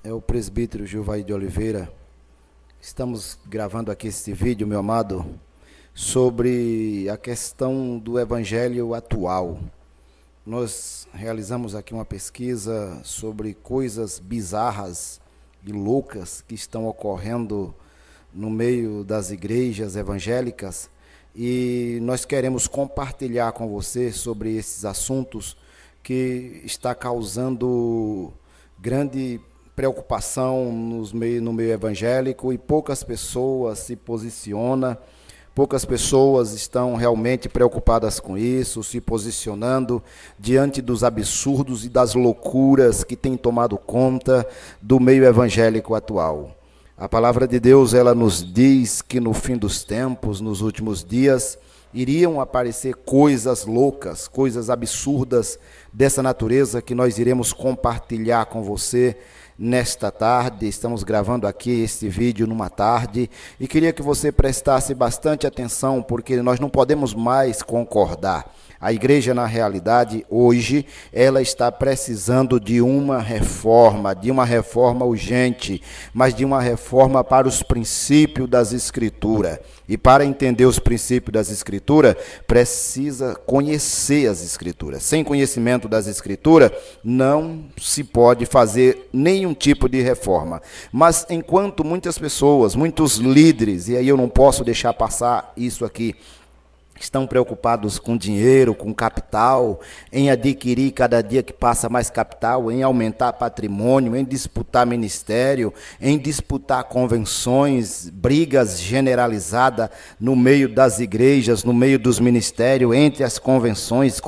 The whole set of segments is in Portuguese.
é o presbítero Gilvair de Oliveira. Estamos gravando aqui este vídeo, meu amado, sobre a questão do evangelho atual. Nós realizamos aqui uma pesquisa sobre coisas bizarras e loucas que estão ocorrendo no meio das igrejas evangélicas, e nós queremos compartilhar com você sobre esses assuntos que está causando grande preocupação no meio evangélico, e poucas pessoas se posicionam, poucas pessoas estão realmente preocupadas com isso, se posicionando diante dos absurdos e das loucuras que têm tomado conta do meio evangélico atual. A palavra de Deus, ela nos diz que no fim dos tempos, nos últimos dias, iriam aparecer coisas loucas, coisas absurdas dessa natureza que nós iremos compartilhar com você nesta tarde. Estamos gravando aqui este vídeo numa tarde e queria que você prestasse bastante atenção, porque nós não podemos mais concordar. A igreja, na realidade, hoje, ela está precisando de uma reforma urgente, mas de uma reforma para os princípios das Escrituras. E para entender os princípios das Escrituras, precisa conhecer as Escrituras. Sem conhecimento das Escrituras, não se pode fazer nenhum tipo de reforma. Mas enquanto muitas pessoas, muitos líderes, e aí eu não posso deixar passar isso aqui, estão preocupados com dinheiro, com capital, em adquirir cada dia que passa mais capital, em aumentar patrimônio, em disputar ministério, em disputar convenções, brigas generalizadas no meio das igrejas, no meio dos ministérios, entre as convenções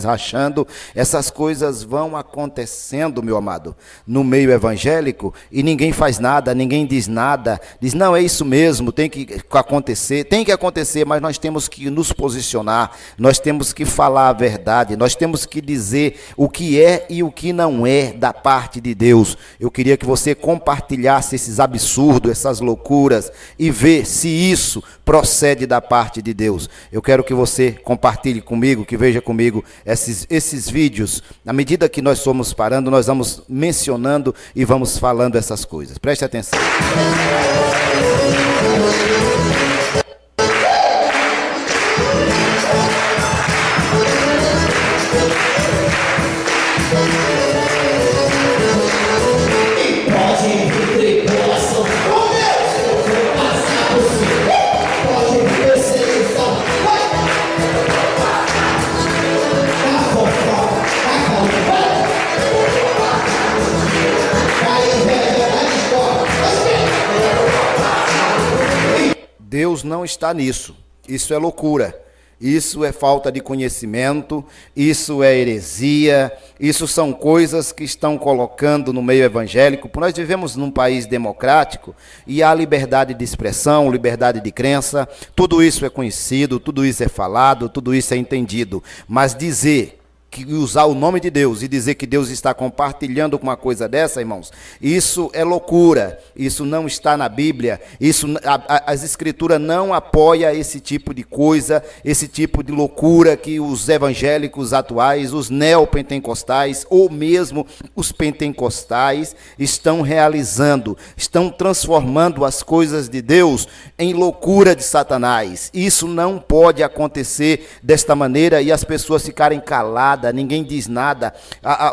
rachando. Essas coisas vão acontecendo, meu amado, no meio evangélico, e ninguém faz nada, ninguém diz nada, diz, não, é isso mesmo, tem que acontecer, mas nós temos que nos posicionar, nós temos que falar a verdade, nós temos que dizer o que é e o que não é da parte de Deus. Eu queria que você compartilhasse esses absurdos, essas loucuras, e ver se isso procede da parte de Deus. Eu quero que você compartilhe comigo, que veja comigo esses vídeos. Na medida que nós somos parando, nós vamos mencionando e vamos falando essas coisas. Preste atenção. Deus não está nisso. Isso é loucura. Isso é falta de conhecimento, isso é heresia, isso são coisas que estão colocando no meio evangélico. Nós vivemos num país democrático e há liberdade de expressão, liberdade de crença, tudo isso é conhecido, tudo isso é falado, tudo isso é entendido. Mas usar o nome de Deus e dizer que Deus está compartilhando com uma coisa dessa, irmãos, isso é loucura, isso não está na Bíblia, as Escrituras não apoiam esse tipo de coisa, esse tipo de loucura que os evangélicos atuais, os neopentecostais ou mesmo os pentecostais estão realizando, estão transformando as coisas de Deus em loucura de Satanás. Isso não pode acontecer desta maneira e as pessoas ficarem caladas, ninguém diz nada.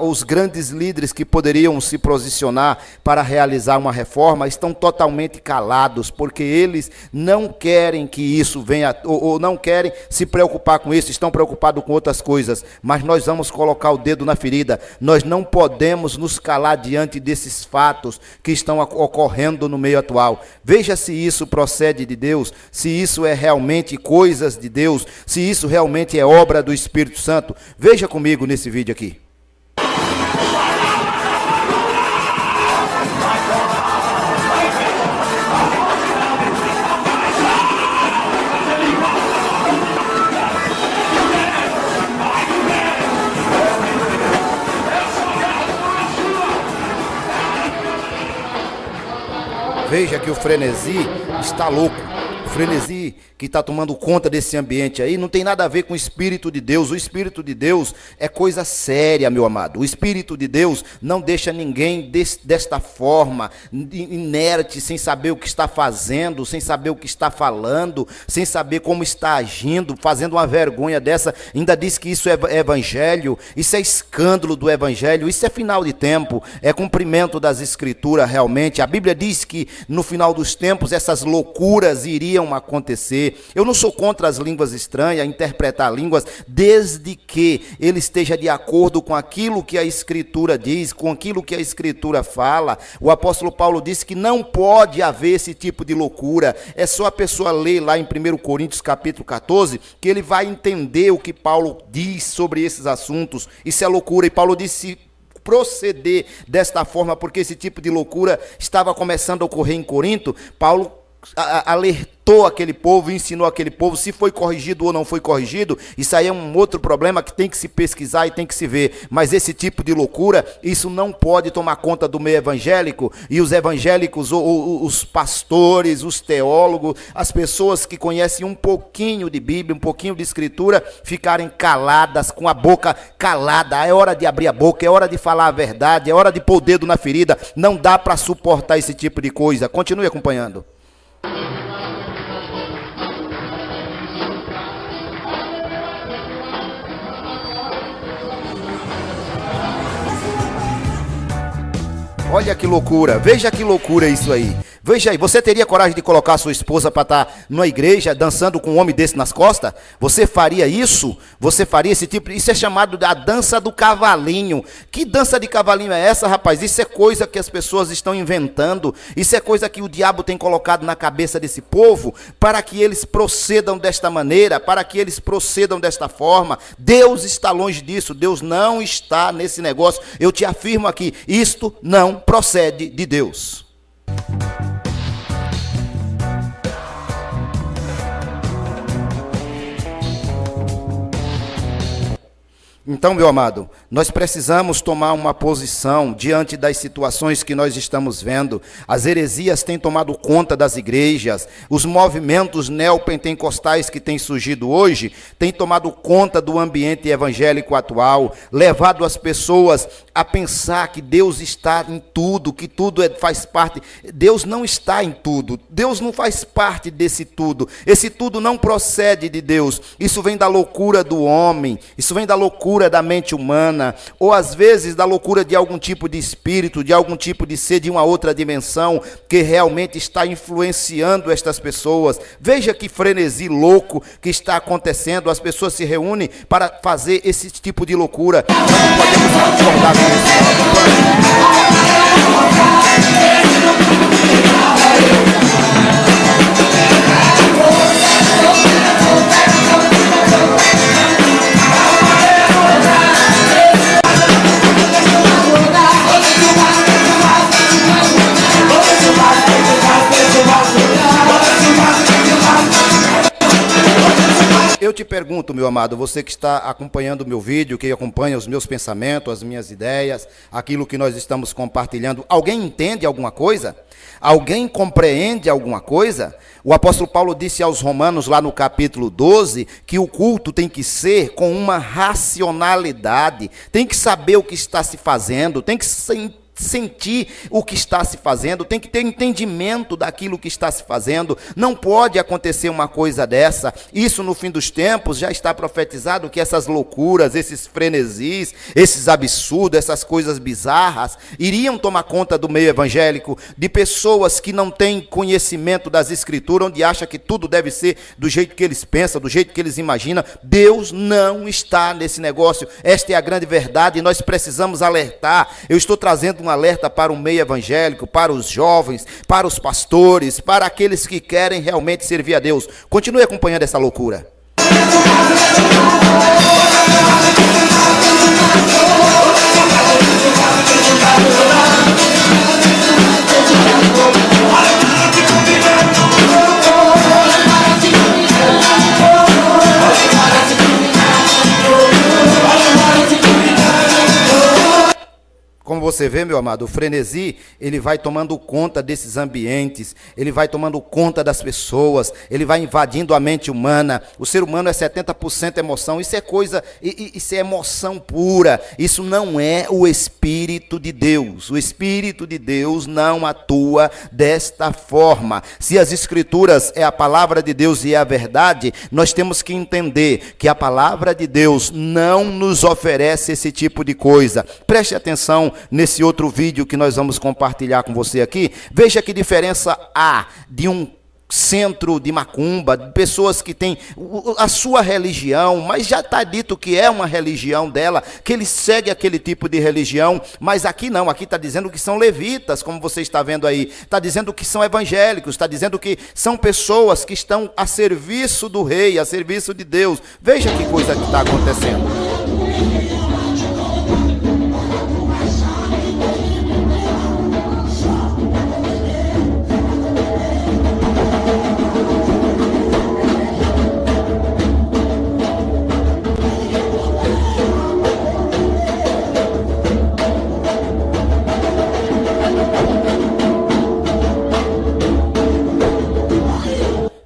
Os grandes líderes que poderiam se posicionar para realizar uma reforma estão totalmente calados, porque eles não querem que isso venha, ou não querem se preocupar com isso, estão preocupados com outras coisas. Mas nós vamos colocar o dedo na ferida, nós não podemos nos calar diante desses fatos que estão ocorrendo no meio atual. Veja se isso procede de Deus, se isso é realmente coisas de Deus, se isso realmente é obra do Espírito Santo. Veja comigo nesse vídeo aqui. Veja que o frenesi está louco. frenesi que está tomando conta desse ambiente aí não tem nada a ver com o Espírito de Deus. O Espírito de Deus é coisa séria, meu amado. O Espírito de Deus não deixa ninguém desta forma, inerte, sem saber o que está fazendo, sem saber o que está falando, sem saber como está agindo, fazendo uma vergonha dessa. Ainda diz que isso é evangelho, isso é escândalo do evangelho, isso é final de tempo, é cumprimento das Escrituras realmente. A Bíblia diz que no final dos tempos essas loucuras iriam acontecer. Eu não sou contra as línguas estranhas, interpretar línguas, desde que ele esteja de acordo com aquilo que a Escritura diz, com aquilo que a Escritura fala. O apóstolo Paulo disse que não pode haver esse tipo de loucura. É só a pessoa ler lá em 1 Coríntios capítulo 14, que ele vai entender o que Paulo diz sobre esses assuntos. Isso é loucura, e Paulo disse proceder desta forma, porque esse tipo de loucura estava começando a ocorrer em Corinto. Paulo alertou aquele povo, ensinou aquele povo. Se foi corrigido ou não foi corrigido, isso aí é um outro problema que tem que se pesquisar e tem que se ver. Mas esse tipo de loucura, isso não pode tomar conta do meio evangélico. E os evangélicos, os pastores, os teólogos, as pessoas que conhecem um pouquinho de Bíblia, um pouquinho de Escritura, ficarem caladas, com a boca calada. É hora de abrir a boca, é hora de falar a verdade, é hora de pôr o dedo na ferida. Não dá para suportar esse tipo de coisa. Continue acompanhando. Olha que loucura, veja que loucura isso aí. Veja aí, você teria coragem de colocar a sua esposa para estar numa igreja dançando com um homem desse nas costas? Você faria isso? Você faria esse tipo? Isso é chamado da dança do cavalinho. Que dança de cavalinho é essa, rapaz? Isso é coisa que as pessoas estão inventando. Isso é coisa que o diabo tem colocado na cabeça desse povo para que eles procedam desta maneira, para que eles procedam desta forma. Deus está longe disso. Deus não está nesse negócio. Eu te afirmo aqui, isto não procede de Deus. Então, meu amado, nós precisamos tomar uma posição diante das situações que nós estamos vendo. As heresias têm tomado conta das igrejas, os movimentos neopentecostais que têm surgido hoje têm tomado conta do ambiente evangélico atual, levado as pessoas a pensar que Deus está em tudo, que tudo faz parte. Deus não está em tudo, Deus não faz parte desse tudo, esse tudo não procede de Deus. Isso vem da loucura do homem, isso vem da loucura da mente humana, ou às vezes da loucura de algum tipo de espírito, de algum tipo de ser de uma outra dimensão, que realmente está influenciando estas pessoas. Veja que frenesi louco que está acontecendo. As pessoas se reúnem para fazer esse tipo de loucura. Nós não podemos concordar com isso. Eu te pergunto, meu amado, você que está acompanhando o meu vídeo, que acompanha os meus pensamentos, as minhas ideias, aquilo que nós estamos compartilhando, alguém entende alguma coisa? Alguém compreende alguma coisa? O apóstolo Paulo disse aos Romanos, lá no capítulo 12, que o culto tem que ser com uma racionalidade, tem que saber o que está se fazendo, tem que sentir o que está se fazendo, tem que ter entendimento daquilo que está se fazendo. Não pode acontecer uma coisa dessa. Isso no fim dos tempos já está profetizado, que essas loucuras, esses frenesis, esses absurdos, essas coisas bizarras iriam tomar conta do meio evangélico, de pessoas que não têm conhecimento das Escrituras, onde acham que tudo deve ser do jeito que eles pensam, do jeito que eles imaginam. Deus não está nesse negócio. Esta é a grande verdade e nós precisamos alertar. Eu estou trazendo um alerta para o meio evangélico, para os jovens, para os pastores, para aqueles que querem realmente servir a Deus. Continue acompanhando essa loucura. Como você vê, meu amado, o frenesi, ele vai tomando conta desses ambientes, ele vai tomando conta das pessoas, ele vai invadindo a mente humana. O ser humano é 70% emoção, isso é coisa, isso é emoção pura, isso não é o Espírito de Deus. O Espírito de Deus não atua desta forma. Se as Escrituras é a palavra de Deus e é a verdade, nós temos que entender que a palavra de Deus não nos oferece esse tipo de coisa. Preste atenção nesse outro vídeo que nós vamos compartilhar com você aqui. Veja que diferença há de um centro de macumba, de pessoas que têm a sua religião, mas já está dito que é uma religião dela, que ele segue aquele tipo de religião, mas aqui não, aqui está dizendo que são levitas, como você está vendo aí, está dizendo que são evangélicos, está dizendo que são pessoas que estão a serviço do rei, a serviço de Deus. Veja que coisa que está acontecendo.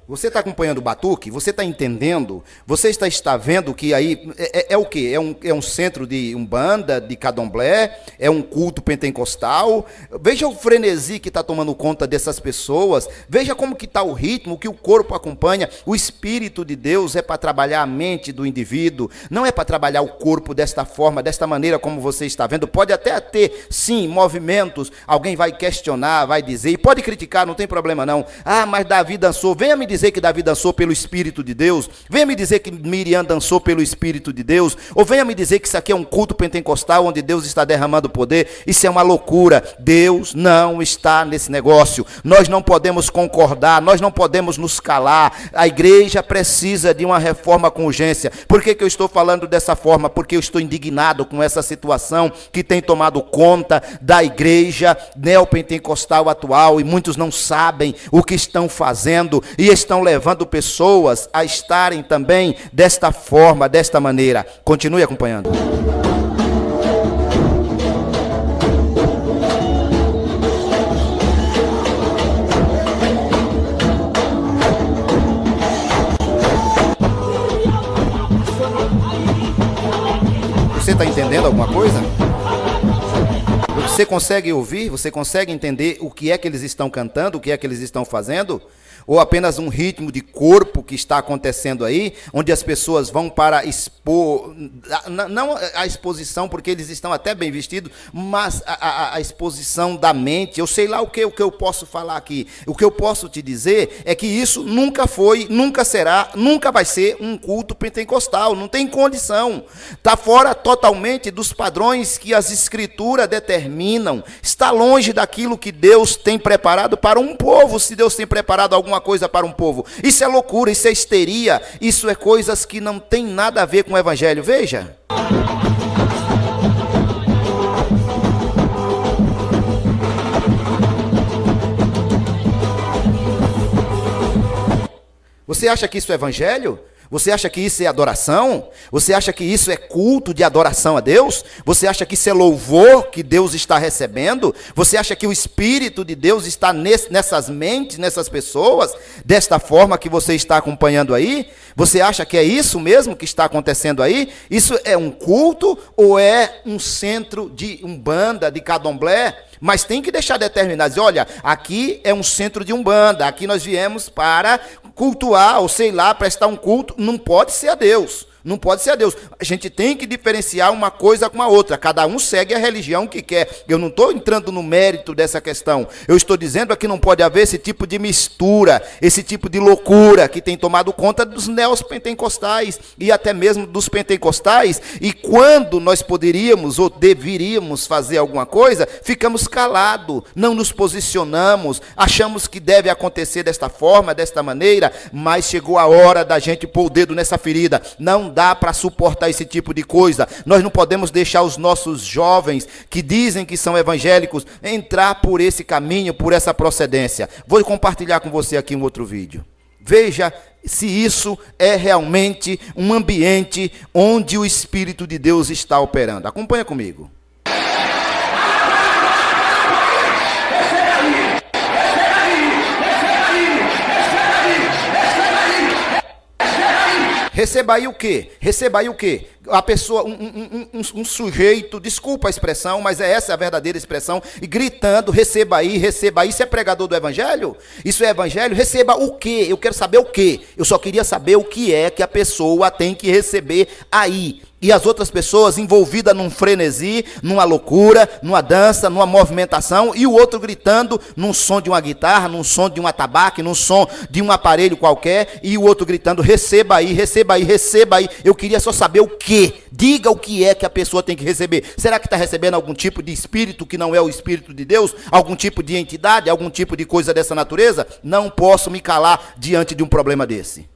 Você está acompanhando o batuque? Você está entendendo? Você está vendo que aí é o quê? É um centro de umbanda, de candomblé? É um culto pentecostal? Veja o frenesi que está tomando conta dessas pessoas. Veja como que está o ritmo, que o corpo acompanha. O Espírito de Deus é para trabalhar a mente do indivíduo. Não é para trabalhar o corpo desta forma, desta maneira como você está vendo. Pode até ter, sim, movimentos. Alguém vai questionar, vai dizer. E pode criticar, não tem problema não. Ah, mas Davi dançou. Venha me dizer que Davi dançou pelo Espírito de Deus, venha me dizer que Miriam dançou pelo Espírito de Deus, ou venha me dizer que isso aqui é um culto pentecostal onde Deus está derramando poder. Isso é uma loucura. Deus não está nesse negócio. Nós não podemos concordar, nós não podemos nos calar. A igreja precisa de uma reforma com urgência. Por que eu estou falando dessa forma? Porque eu estou indignado com essa situação que tem tomado conta da igreja neopentecostal atual, e muitos não sabem o que estão fazendo e estão levando pessoas a estarem também desta forma, desta maneira. Continue acompanhando. Você está entendendo alguma coisa? Você consegue ouvir? Você consegue entender o que é que eles estão cantando? O que é que eles estão fazendo? Ou apenas um ritmo de corpo que está acontecendo aí, onde as pessoas vão para expor, não a exposição, porque eles estão até bem vestidos, mas a exposição da mente. Eu sei lá o que eu posso falar aqui. O que eu posso te dizer é que isso nunca foi, nunca será, nunca vai ser um culto pentecostal. Não tem condição. Está fora totalmente dos padrões que as Escrituras determinam. Está longe daquilo que Deus tem preparado para um povo, se Deus tem preparado alguma coisa para um povo. Isso é loucura, isso é histeria, isso é coisas que não tem nada a ver com o evangelho. Veja. Você acha que isso é evangelho? Você acha que isso é adoração? Você acha que isso é culto de adoração a Deus? Você acha que isso é louvor que Deus está recebendo? Você acha que o Espírito de Deus está nessas mentes, nessas pessoas, desta forma que você está acompanhando aí? Você acha que é isso mesmo que está acontecendo aí? Isso é um culto ou é um centro de umbanda, de candomblé? Mas tem que deixar determinado, dizer, olha, aqui é um centro de umbanda, aqui nós viemos para cultuar, ou sei lá, prestar um culto. Não pode ser a Deus. Não pode ser a Deus. A gente tem que diferenciar uma coisa com a outra. Cada um segue a religião que quer. Eu não estou entrando no mérito dessa questão. Eu estou dizendo que não pode haver esse tipo de mistura, esse tipo de loucura que tem tomado conta dos neopentecostais e até mesmo dos pentecostais. E quando nós poderíamos ou deveríamos fazer alguma coisa, ficamos calados, não nos posicionamos, achamos que deve acontecer desta forma, desta maneira, mas chegou a hora da gente pôr o dedo nessa ferida. Não dá para suportar esse tipo de coisa. Nós não podemos deixar os nossos jovens que dizem que são evangélicos entrar por esse caminho, por essa procedência. Vou compartilhar com você aqui um outro vídeo. Veja se isso é realmente um ambiente onde o Espírito de Deus está operando. Acompanha comigo. Receba aí o quê? Receba aí o quê? A pessoa, um sujeito, desculpa a expressão, mas essa é a verdadeira expressão, e gritando, receba aí, receba aí. Isso é pregador do evangelho? Isso é evangelho? Receba o quê? Eu quero saber o quê? Eu só queria saber o que é que a pessoa tem que receber aí. E as outras pessoas envolvidas num frenesi, numa loucura, numa dança, numa movimentação, e o outro gritando num som de uma guitarra, num som de um atabaque, num som de um aparelho qualquer, e o outro gritando, receba aí, receba aí, receba aí. Eu queria só saber o quê? Diga o que é que a pessoa tem que receber. Será que está recebendo algum tipo de espírito que não é o Espírito de Deus? Algum tipo de entidade? Algum tipo de coisa dessa natureza? Não posso me calar diante de um problema desse.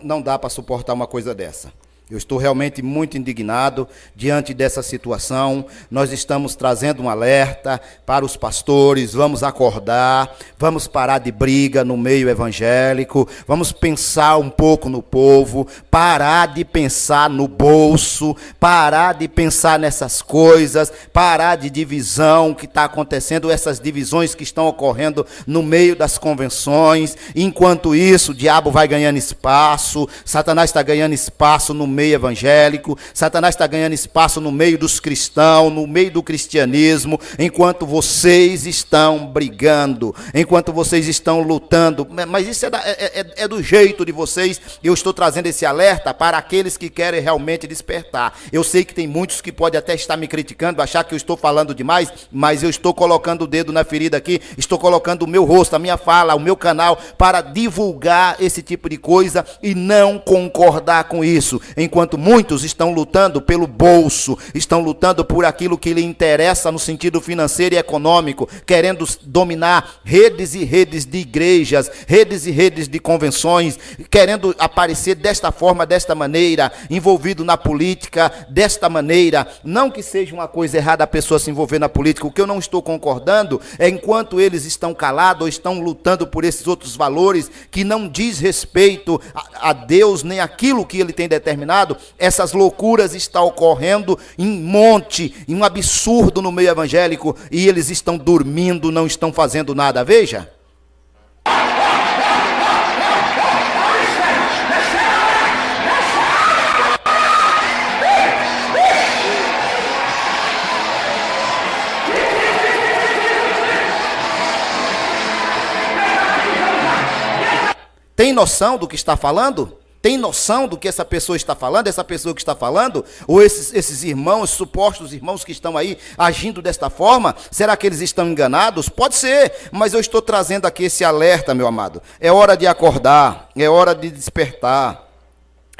Não dá para suportar uma coisa dessa. Eu estou realmente muito indignado diante dessa situação. Nós estamos trazendo um alerta para os pastores. Vamos acordar, vamos parar de briga no meio evangélico, vamos pensar um pouco no povo, parar de pensar no bolso, parar de pensar nessas coisas, parar de divisão que está acontecendo, essas divisões que estão ocorrendo no meio das convenções. Enquanto isso, o diabo vai ganhando espaço, Satanás está ganhando espaço no meio evangélico, Satanás está ganhando espaço no meio dos cristãos, no meio do cristianismo, enquanto vocês estão brigando, enquanto vocês estão lutando. Mas isso é do jeito de vocês. Eu estou trazendo esse alerta para aqueles que querem realmente despertar. Eu sei que tem muitos que podem até estar me criticando, achar que eu estou falando demais, mas eu estou colocando o dedo na ferida aqui, estou colocando o meu rosto, a minha fala, o meu canal, para divulgar esse tipo de coisa e não concordar com isso. Enquanto muitos estão lutando pelo bolso, estão lutando por aquilo que lhe interessa no sentido financeiro e econômico, querendo dominar redes e redes de igrejas, redes e redes de convenções, querendo aparecer desta forma, desta maneira, envolvido na política, desta maneira. Não que seja uma coisa errada a pessoa se envolver na política, o que eu não estou concordando é enquanto eles estão calados ou estão lutando por esses outros valores que não diz respeito a Deus, nem aquilo que ele tem determinado. Essas loucuras estão ocorrendo em monte, em um absurdo no meio evangélico, e eles estão dormindo, não estão fazendo nada. Veja. Tem noção do que está falando? Tem noção do que essa pessoa está falando? Essa pessoa que está falando? Ou esses irmãos, supostos irmãos que estão aí agindo desta forma? Será que eles estão enganados? Pode ser, mas eu estou trazendo aqui esse alerta, meu amado. É hora de acordar, é hora de despertar.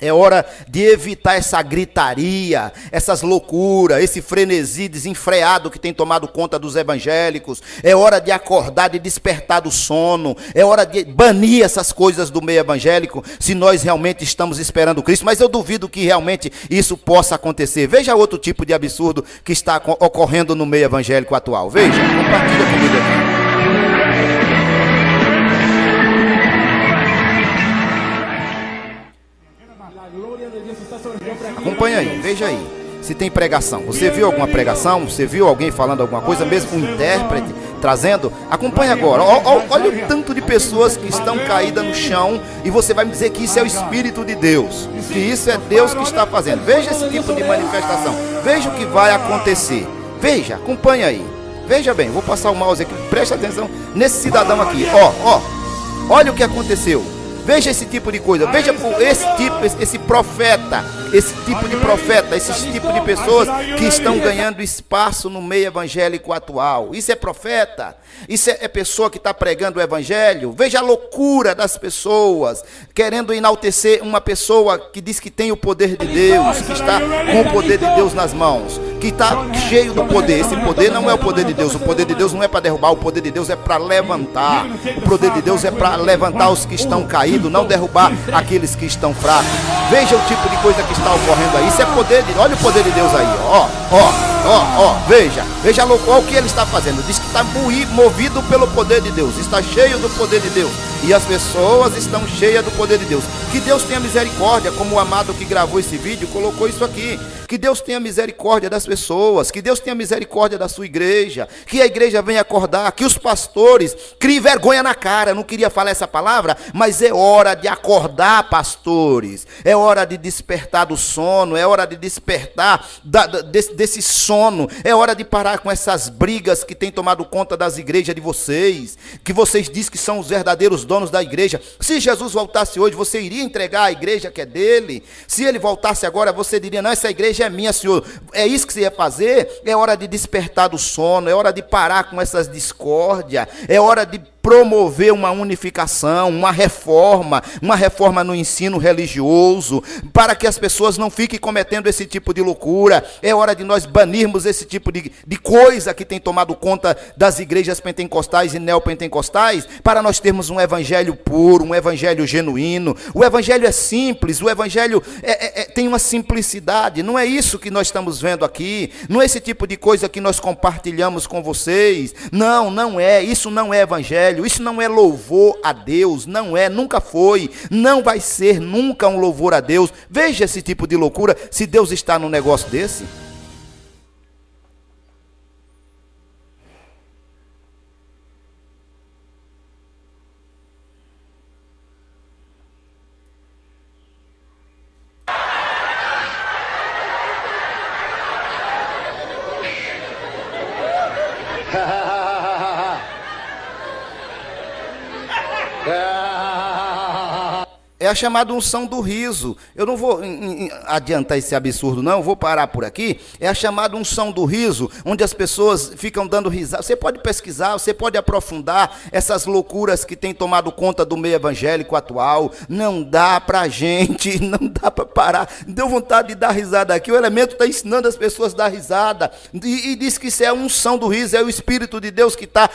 É hora de evitar essa gritaria, essas loucuras, esse frenesi desenfreado que tem tomado conta dos evangélicos. É hora de acordar, de despertar do sono. É hora de banir essas coisas do meio evangélico, se nós realmente estamos esperando Cristo. Mas eu duvido que realmente isso possa acontecer. Veja outro tipo de absurdo que está ocorrendo no meio evangélico atual. Veja, compartilha comigo aqui. Acompanha aí, veja aí, se tem pregação. Você viu alguma pregação? Você viu alguém falando alguma coisa? Mesmo um intérprete trazendo? Acompanha agora. Olha o tanto de pessoas que estão caídas no chão, e você vai me dizer que isso é o Espírito de Deus, que isso é Deus que está fazendo. Veja esse tipo de manifestação. Veja o que vai acontecer. Veja, acompanha aí. Veja bem, vou passar o mouse aqui. Preste atenção nesse cidadão aqui. Olha o que aconteceu. Veja esse tipo de coisa. Veja esse profeta esse tipo de profeta, esse tipo de pessoas que estão ganhando espaço no meio evangélico atual. Isso é profeta? Isso é pessoa que está pregando o evangelho? Veja a loucura das pessoas, querendo enaltecer uma pessoa que diz que tem o poder de Deus, que está com o poder de Deus nas mãos, que está cheio do poder. Esse poder não é o poder de Deus. O poder de Deus não é para derrubar, o poder de Deus é para levantar. O poder de Deus é para levantar os que estão caídos, não derrubar aqueles que estão fracos. Veja o tipo de coisa que está ocorrendo aí. Isso é poder de... Olha o poder de Deus aí, veja louco, o que ele está fazendo. Diz que está movido pelo poder de Deus, está cheio do poder de Deus, e as pessoas estão cheias do poder de Deus. Que Deus tenha misericórdia, como o amado que gravou esse vídeo colocou isso aqui. Que Deus tenha misericórdia das pessoas, que Deus tenha misericórdia da sua igreja, que a igreja venha acordar, que os pastores criem vergonha na cara. Eu não queria falar essa palavra, mas é hora de acordar, pastores. É hora de despertar do sono, é hora de despertar desse sono. É hora de parar com essas brigas que têm tomado conta das igrejas de vocês, que vocês dizem que são os verdadeiros donos da igreja. Se Jesus voltasse hoje, você iria entregar a igreja que é dele? Se ele voltasse agora, você diria: não, essa igreja é minha, Senhor. É isso que você ia fazer? É hora de despertar do sono, é hora de parar com essas discórdias, é hora de promover uma unificação, uma reforma no ensino religioso, para que as pessoas não fiquem cometendo esse tipo de loucura. É hora de nós banirmos esse tipo de coisa que tem tomado conta das igrejas pentecostais e neopentecostais, para nós termos um evangelho puro, um evangelho genuíno. O evangelho é simples, o evangelho tem uma simplicidade. Não é isso que nós estamos vendo aqui, não é esse tipo de coisa que nós compartilhamos com vocês. Não é, isso não é evangelho. Isso não é louvor a Deus, não é, nunca foi, não vai ser nunca um louvor a Deus. Veja esse tipo de loucura, se Deus está num negócio desse. É a chamada unção do riso. Eu não vou adiantar esse absurdo, não, vou parar por aqui. É a chamada unção do riso, onde as pessoas ficam dando risada. Você pode pesquisar, você pode aprofundar essas loucuras que têm tomado conta do meio evangélico atual. Não dá pra gente, não dá para parar. Deu vontade de dar risada aqui. O elemento está ensinando as pessoas a dar risada. E diz que isso é a unção do riso, é o Espírito de Deus que está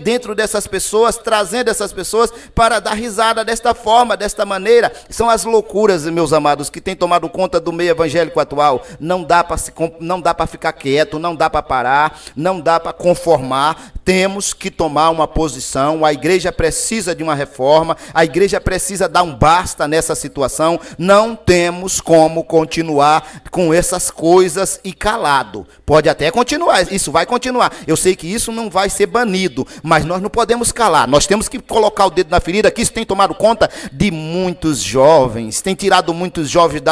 dentro dessas pessoas, trazendo essas pessoas para dar risada desta forma, desta maneira. São as loucuras, meus amados, que têm tomado conta do meio evangélico atual. Não dá para ficar quieto, não dá para parar, não dá para conformar. Temos que tomar uma posição. A igreja precisa de uma reforma, a igreja precisa dar um basta nessa situação. Não temos como continuar com essas coisas e calado. Pode até continuar, isso vai continuar. Eu sei que isso não vai ser banido, mas nós não podemos calar. Nós temos que colocar o dedo na ferida, que isso tem tomado conta de muitos jovens, tem tirado muitos jovens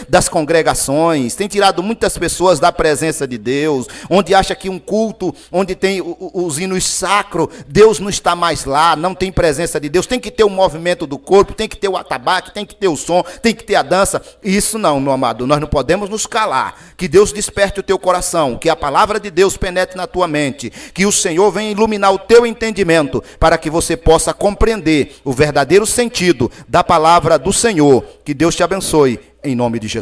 das congregações, tem tirado muitas pessoas da presença de Deus, onde acha que um culto, onde tem os hinos sacros, Deus não está mais lá, não tem presença de Deus. Tem que ter o movimento do corpo, tem que ter o atabaque, tem que ter o som, tem que ter a dança. Isso não, meu amado, nós não podemos nos calar. Que Deus desperte o teu coração, que a palavra de Deus penetre na tua mente, que o Senhor venha iluminar o teu entendimento, para que você possa compreender o verdadeiro sentido da palavra do Senhor. Que Deus te abençoe, em nome de Jesus.